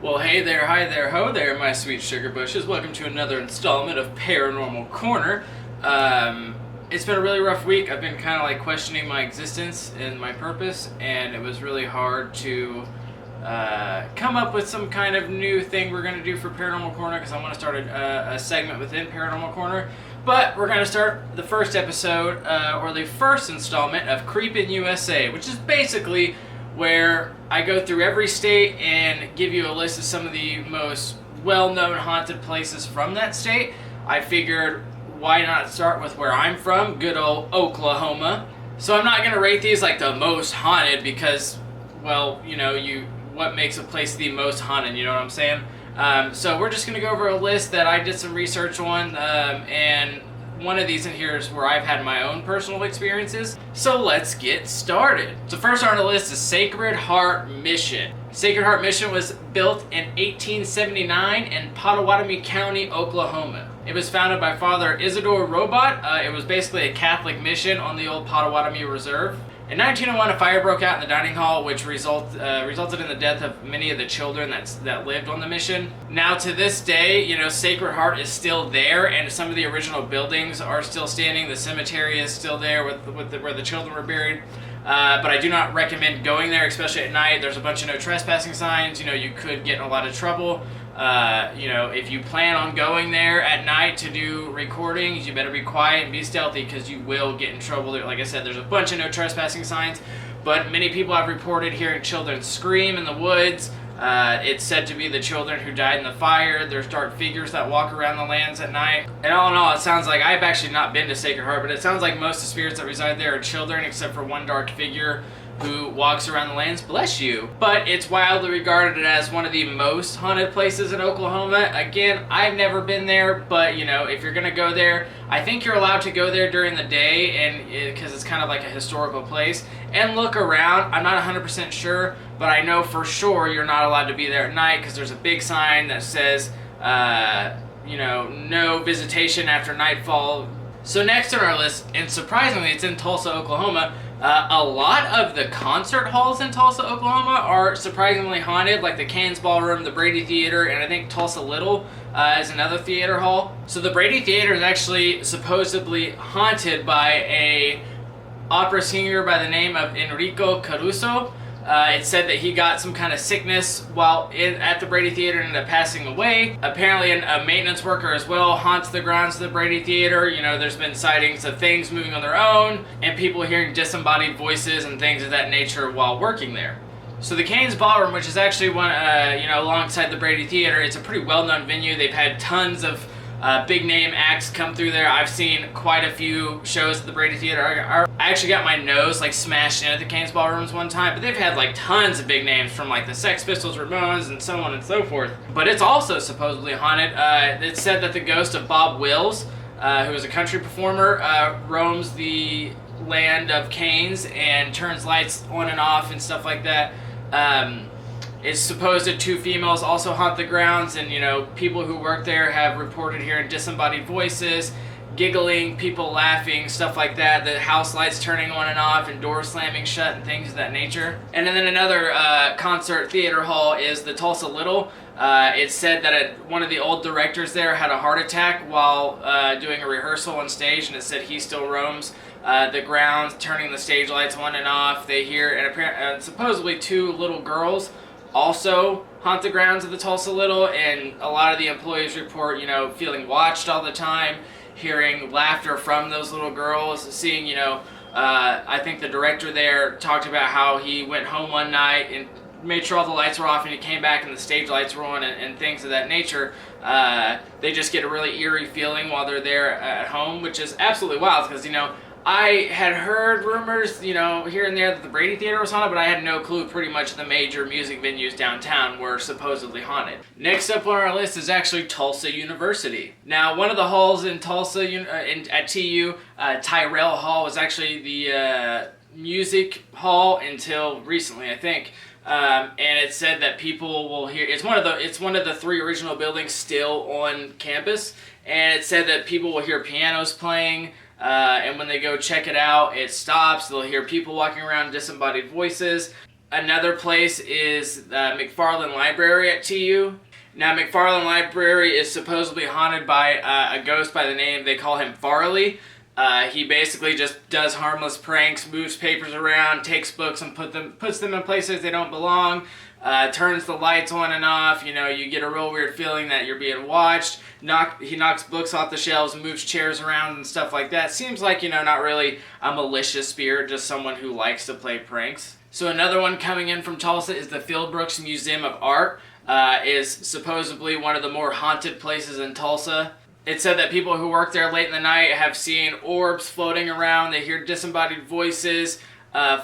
Well, hey there, hi there, ho there, my sweet sugar bushes. Welcome to another installment of Paranormal Corner. It's been a really rough week. I've been kind of like questioning my existence and my purpose, and it was really hard to come up with some kind of new thing we're going to do for Paranormal Corner, because I want to start a segment within Paranormal Corner. But we're going to start the first episode, or the first installment of Creepin, U.S.A, which is basically where I go through every state and give you a list of some of the most well-known haunted places from that state. I figured, why not start with where I'm from, good old Oklahoma. So I'm not going to rate these like the most haunted because, well, what makes a place the most haunted, you know what I'm saying? So we're just going to go over a list that I did some research on, and one of these in here is where I've had my own personal experiences. So let's get started. So first on the list is Sacred Heart Mission. Sacred Heart Mission was built in 1879 in Pottawatomie County, Oklahoma. It was founded by Father Isidore Robot. It was basically a Catholic mission on the old Pottawatomie Reserve. In 1901, a fire broke out in the dining hall, which resulted in the death of many of the children that lived on the mission. Now, to this day, Sacred Heart is still there, and some of the original buildings are still standing. The cemetery is still there where the children were buried. But I do not recommend going there, especially at night. There's a bunch of no trespassing signs. You could get in a lot of trouble. If you plan on going there at night to do recordings, you better be quiet and be stealthy, because you will get in trouble. Like I said, there's a bunch of no trespassing signs, but many people have reported hearing children scream in the woods. It's said to be the children who died in the fire. There's dark figures that walk around the lands at night. And all in all, it sounds like, I've actually not been to Sacred Heart, but it sounds like most of the spirits that reside there are children, except for one dark figure who walks around the lands. Bless you. But it's widely regarded as one of the most haunted places in Oklahoma. Again, I've never been there, but if you're gonna go there, I think you're allowed to go there during the day, and because it's kind of like a historical place, and look around. I'm not 100% sure, but I know for sure you're not allowed to be there at night, because there's a big sign that says no visitation after nightfall. So next on our list, and surprisingly it's in Tulsa, Oklahoma, a lot of the concert halls in Tulsa, Oklahoma are surprisingly haunted, like the Cairns Ballroom, the Brady Theater, and I think Tulsa Little is another theater hall. So the Brady Theater is actually supposedly haunted by a opera singer by the name of Enrico Caruso. It said that he got some kind of sickness while at the Brady Theater and ended up passing away. Apparently a maintenance worker as well haunts the grounds of the Brady Theater. There's been sightings of things moving on their own and people hearing disembodied voices and things of that nature while working there. So the Cairns Ballroom, which is actually one, alongside the Brady Theater, it's a pretty well-known venue. They've had tons of big name acts come through there. I've seen quite a few shows at the Brady Theater. I actually got my nose smashed in at the Cairns Ballrooms one time, but they've had tons of big names from the Sex Pistols, Ramones, and so on and so forth. But it's also supposedly haunted. It's said that the ghost of Bob Wills, who is a country performer, roams the land of Cairns and turns lights on and off and stuff like that. It's supposed that two females also haunt the grounds, and people who work there have reported hearing disembodied voices, giggling, people laughing, stuff like that, the house lights turning on and off and doors slamming shut and things of that nature. And then another concert theater hall is the Tulsa Little. It's said that one of the old directors there had a heart attack while doing a rehearsal on stage, and it said he still roams the grounds, turning the stage lights on and off. They hear, and supposedly two little girls also haunt the grounds of the Tulsa Little, and a lot of the employees report, feeling watched all the time, hearing laughter from those little girls, seeing, I think the director there talked about how he went home one night and made sure all the lights were off, and he came back and the stage lights were on and things of that nature. They just get a really eerie feeling while they're there at home, which is absolutely wild, because, I had heard rumors, here and there that the Brady Theater was haunted, but I had no clue pretty much the major music venues downtown were supposedly haunted. Next up on our list is actually Tulsa University. Now, one of the halls in Tulsa, at TU, Tyrell Hall, was actually the music hall until recently, I think. And it said that people will hear, it's one of the three original buildings still on campus, and it said that people will hear pianos playing, and when they go check it out, it stops. They'll hear people walking around, disembodied voices. Another place is the McFarland Library at TU. Now, McFarland Library is supposedly haunted by a ghost by the name, they call him Farley. He basically just does harmless pranks, moves papers around, takes books and puts them in places they don't belong, turns the lights on and off. You know, you get a real weird feeling that you're being watched. He knocks books off the shelves, moves chairs around and stuff like that. Seems like, you know, not really a malicious spirit, just someone who likes to play pranks. So another one coming in from Tulsa is the Fieldbrooks Museum of Art. Is supposedly one of the more haunted places in Tulsa. It said that people who work there late in the night have seen orbs floating around, they hear disembodied voices,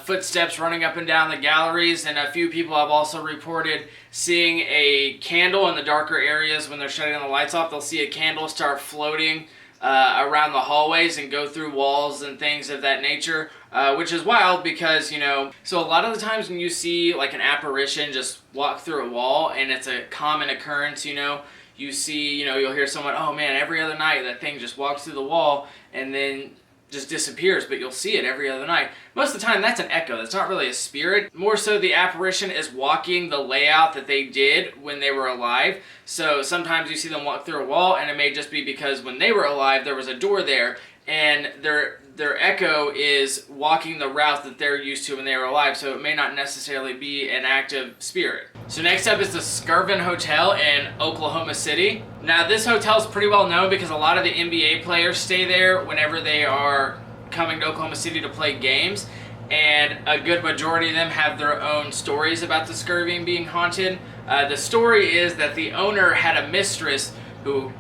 footsteps running up and down the galleries, and a few people have also reported seeing a candle in the darker areas when they're shutting the lights off. They'll see a candle start floating around the hallways and go through walls and things of that nature, which is wild because, you know, so a lot of the times when you see like an apparition just walk through a wall, and it's a common occurrence, you know, you see, you know, you'll hear someone, oh man, every other night that thing just walks through the wall and then just disappears, but you'll see it every other night. Most of the time that's an echo, that's not really a spirit. More so the apparition is walking the layout that they did when they were alive. So sometimes you see them walk through a wall, and it may just be because when they were alive there was a door there, and their echo is walking the route that they're used to when they were alive, so it may not necessarily be an active spirit. So next up is the Skirvin Hotel in Oklahoma City. Now this hotel is pretty well known because a lot of the NBA players stay there whenever they are coming to Oklahoma City to play games, and a good majority of them have their own stories about the Skirvin being haunted. The story is that the owner had a mistress who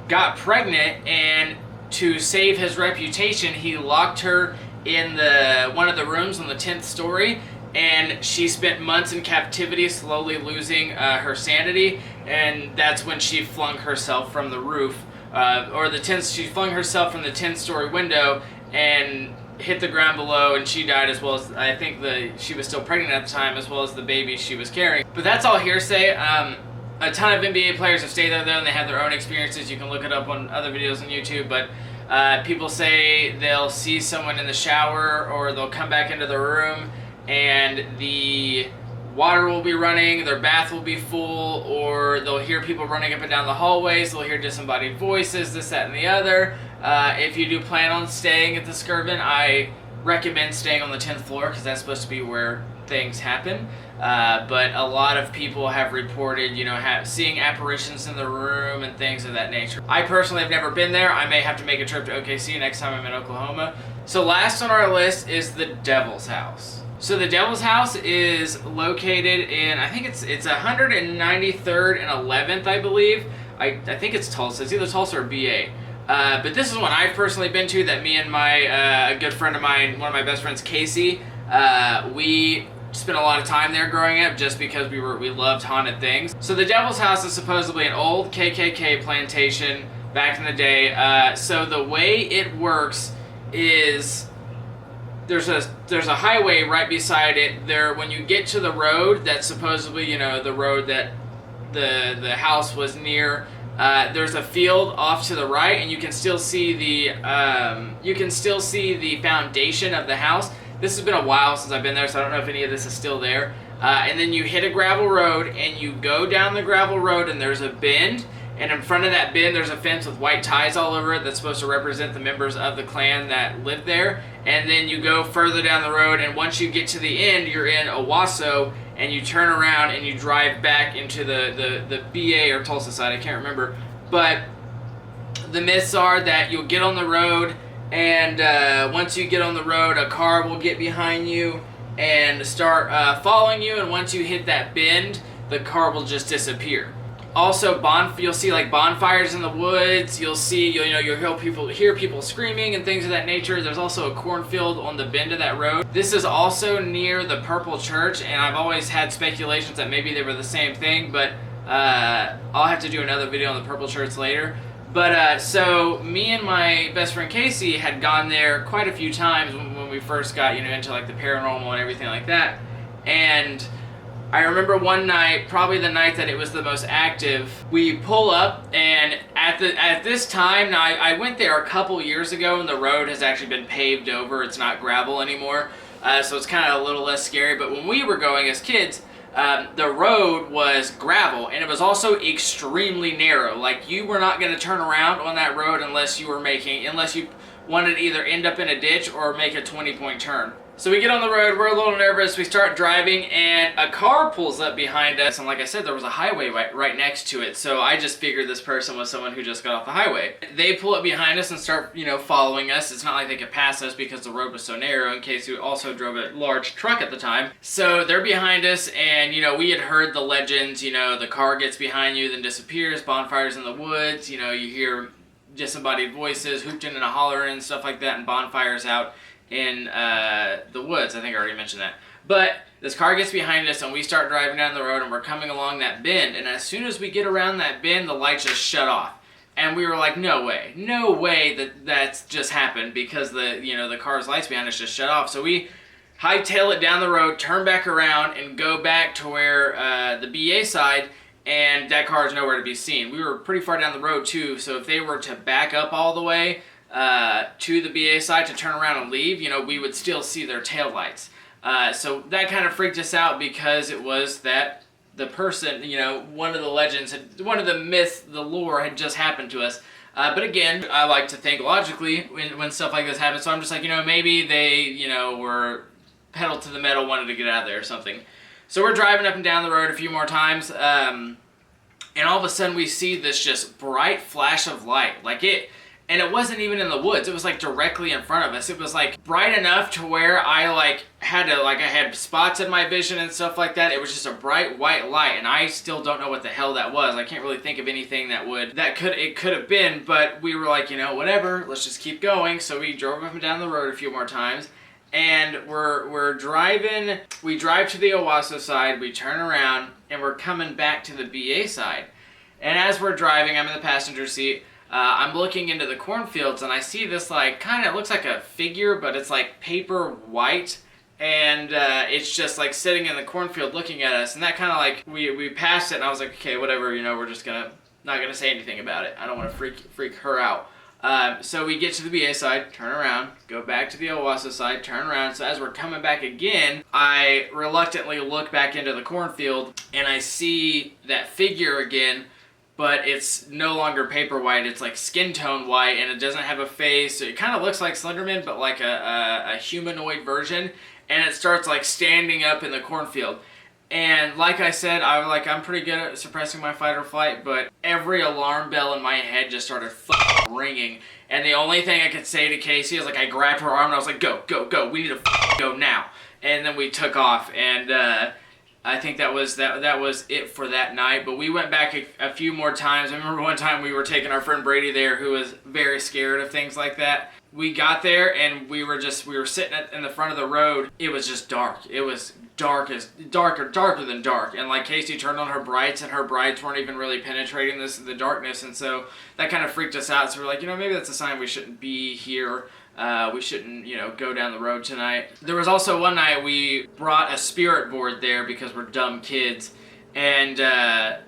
got pregnant, and to save his reputation, he locked her in one of the rooms on the 10th story, and she spent months in captivity, slowly losing her sanity, and that's when she flung herself from the roof, she flung herself from the 10th story window and hit the ground below, and she died, as well as, I think she was still pregnant at the time, as well as the baby she was carrying. But that's all hearsay. A ton of NBA players have stayed there though, and they have their own experiences. You can look it up on other videos on YouTube, but people say they'll see someone in the shower, or they'll come back into the room and the water will be running, their bath will be full, or they'll hear people running up and down the hallways, they'll hear disembodied voices, this, that, and the other. If you do plan on staying at the Skirvin, I recommend staying on the 10th floor because that's supposed to be where things happen. But a lot of people have reported, you know, seeing apparitions in the room and things of that nature. I personally have never been there. I may have to make a trip to OKC next time I'm in Oklahoma. So last on our list is the Devil's House. So the Devil's House is located in, I think it's 193rd and 11th, I believe. I think it's Tulsa. It's either Tulsa or BA. But this is one I've personally been to that me and a good friend of mine, one of my best friends, Casey, we spent a lot of time there growing up just because we loved haunted things. So the Devil's House is supposedly an old KKK plantation back in the day. So the way it works is there's a highway right beside it. There, when you get to the road that's supposedly, you know, the road that the house was near, there's a field off to the right, and you can still see the foundation of the house. This has been a while since I've been there, so I don't know if any of this is still there. And then you hit a gravel road, and you go down the gravel road, and there's a bend, and in front of that bend there's a fence with white ties all over it that's supposed to represent the members of the clan that live there. And then you go further down the road, and once you get to the end, you're in U.S.A, and you turn around and you drive back into the BA or Tulsa side, I can't remember. But the myths are that you'll get on the road, and once you get on the road, a car will get behind you and start following you, and once you hit that bend, the car will just disappear. Also, you'll see like bonfires in the woods. You'll hear people screaming and things of that nature. There's also a cornfield on the bend of that road. This is also near the Purple Church, and I've always had speculations that maybe they were the same thing, but I'll have to do another video on the Purple Church later. But so me and my best friend Casey had gone there quite a few times when we first got into like the paranormal and everything like that. And I remember one night, probably the night that it was the most active, we pull up, and at this time, now I went there a couple years ago, and the road has actually been paved over. It's not gravel anymore. so it's kind of a little less scary. But when we were going as kids, the road was gravel, and it was also extremely narrow. Like, you were not going to turn around on that road unless you wanted to either end up in a ditch or make a 20-point turn. So we get on the road, we're a little nervous, we start driving, and a car pulls up behind us, and like I said, there was a highway right next to it, so I just figured this person was someone who just got off the highway. They pull up behind us and start, following us. It's not like they could pass us because the road was so narrow, in case we also drove a large truck at the time. So they're behind us, and, we had heard the legends, the car gets behind you, then disappears, bonfires in the woods, you hear disembodied voices, hooping and hollering and stuff like that, and bonfires out in the woods. I think I already mentioned that. But this car gets behind us, and we start driving down the road, and we're coming along that bend, and as soon as we get around that bend, the lights just shut off. And we were like, no way that's just happened, because the car's lights behind us just shut off. So we hightail it down the road, turn back around, and go back to where the BA side, and that car is nowhere to be seen. We were pretty far down the road too, so if they were to back up all the way to the BA side to turn around and leave, we would still see their taillights. So that kind of freaked us out, because it was that the person, one of the legends, one of the myths, the lore had just happened to us. But again, I like to think logically when stuff like this happens, so I'm just like, maybe they, were pedal to the metal, wanted to get out of there or something. So we're driving up and down the road a few more times, and all of a sudden we see this just bright flash of light, and it wasn't even in the woods. It was directly in front of us. It was bright enough to where I I had spots in my vision and stuff like that. It was just a bright white light, and I still don't know what the hell that was. I can't really think of anything it could have been, but we were like, whatever, let's just keep going. So we drove up and down the road a few more times, and we're driving. We drive to the U.S.A. side, we turn around, and we're coming back to the BA side. And as we're driving, I'm in the passenger seat. I'm looking into the cornfields, and I see this kind of looks like a figure, but it's paper white, and it's just sitting in the cornfield looking at us. And that kind of we passed it, and I was like, okay, whatever, we're just not gonna say anything about it. I don't want to freak her out. So we get to the BA side, turn around, go back to the U.S.A. side, turn around. So as we're coming back again, I reluctantly look back into the cornfield, and I see that figure again, but it's no longer paper white. It's skin tone white, and it doesn't have a face. It kind of looks like Slenderman, but a humanoid version, and it starts standing up in the cornfield. And like I said, I'm pretty good at suppressing my fight or flight, but every alarm bell in my head just started ringing. And the only thing I could say to Casey is I grabbed her arm and I was like, go, we need to go now. And then we took off, and I think that was it for that night. But we went back a few more times. I remember one time we were taking our friend Brady there, who was very scared of things like that. We got there, and we were sitting in the front of the road. It was just dark. It was darker than dark. And Casey turned on her brights, and her brights weren't even really penetrating the darkness. And so that kind of freaked us out. So we're like, maybe that's a sign we shouldn't be here. We shouldn't, go down the road tonight. There was also one night we brought a spirit board there because we're dumb kids. And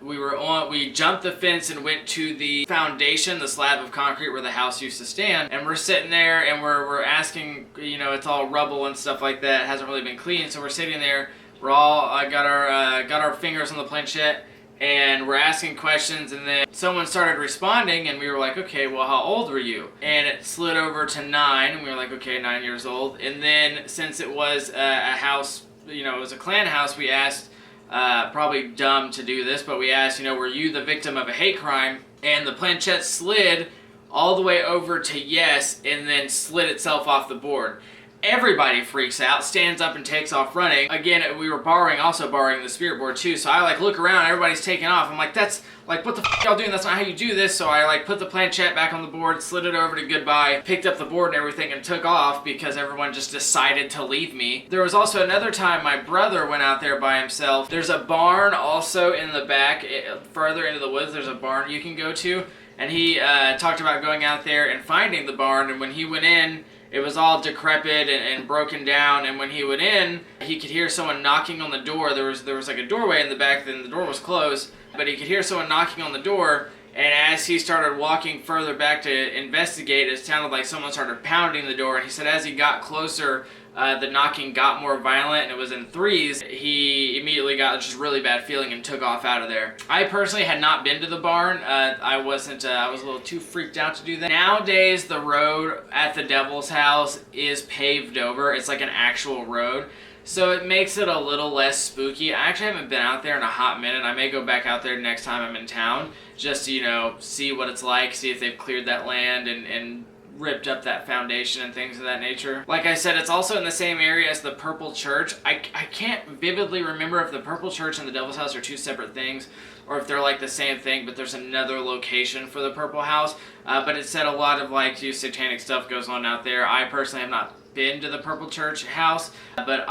we jumped the fence and went to the foundation, the slab of concrete where the house used to stand. And we're sitting there, and we're asking, it's all rubble and stuff like that. It hasn't really been cleaned. So we're sitting there. I got our fingers on the planchette, and we're asking questions, and then someone started responding, and we were like, okay, well, how old were you? And it slid over to 9, and we were like, okay, 9 years old. And then since it was a house, it was a clan house, we asked, probably dumb to do this, but we asked, were you the victim of a hate crime? And the planchette slid all the way over to yes, and then slid itself off the board. Everybody freaks out, stands up, and takes off running. Again, we were also borrowing the spirit board too, so I look around, everybody's taking off. I'm like, that's what the f y'all doing? That's not how you do this. So I put the planchette back on the board, slid it over to goodbye, picked up the board and everything, and took off because everyone just decided to leave me. There was also another time my brother went out there by himself. There's a barn also in the back, further into the woods. There's a barn you can go to, and he talked about going out there and finding the barn. And when he went in, it was all decrepit and broken down, and when he went in, he could hear someone knocking on the door. There was a doorway in the back, then the door was closed, but he could hear someone knocking on the door, and as he started walking further back to investigate, it sounded like someone started pounding the door, and he said as he got closer, the knocking got more violent and it was in threes, he immediately got just really bad feeling and took off out of there. I personally had not been to the barn. I was a little too freaked out to do that. Nowadays, the road at the Devil's House is paved over. It's like an actual road. So it makes it a little less spooky. I actually haven't been out there in a hot minute. I may go back out there next time I'm in town just to, you know, see what it's like, see if they've cleared that land and ripped up that foundation and things of that nature. Like I said, it's also in the same area as the Purple Church. I can't vividly remember if the Purple Church and the Devil's House are two separate things or if they're like the same thing, but there's another location for the Purple House. But it said a lot of like satanic stuff goes on out there. I personally have not been to the Purple Church house, but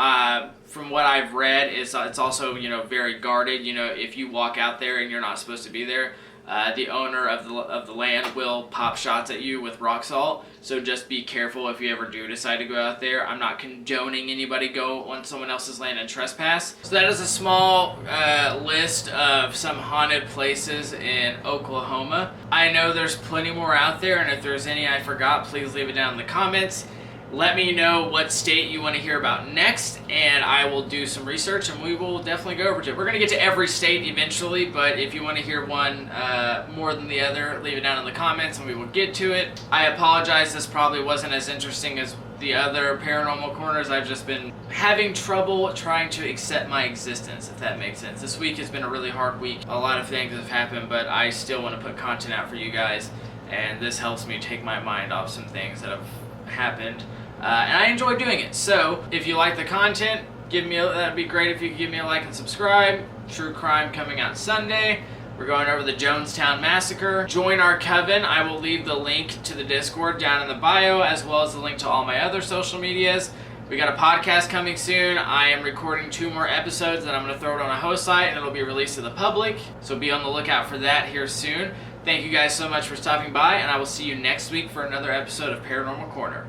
from what I've read, it's also, you know, very guarded. You know, if you walk out there and you're not supposed to be there, the owner of the land will pop shots at you with rock salt. So just be careful if you ever do decide to go out there. I'm not condoning anybody go on someone else's land and trespass. So that is a small list of some haunted places in Oklahoma. I know there's plenty more out there, and if there's any I forgot, please leave it down in the comments. Let me know what state you want to hear about next, and I will do some research, and we will definitely go over to it. We're going to get to every state eventually, but if you want to hear one more than the other, leave it down in the comments, and we will get to it. I apologize, this probably wasn't as interesting as the other paranormal corners. I've just been having trouble trying to accept my existence, if that makes sense. This week has been a really hard week. A lot of things have happened, but I still want to put content out for you guys, and this helps me take my mind off some things that have happened. And I enjoy doing it. So if you like the content, that'd be great if you could give me a like and subscribe. True crime coming out Sunday. We're going over the Jonestown Massacre. Join our coven. I will leave the link to the Discord down in the bio, as well as the link to all my other social medias. We got a podcast coming soon. I am recording 2 more episodes that I'm going to throw it on a host site, and it'll be released to the public. So be on the lookout for that here soon. Thank you guys so much for stopping by, and I will see you next week for another episode of Paranormal Corner.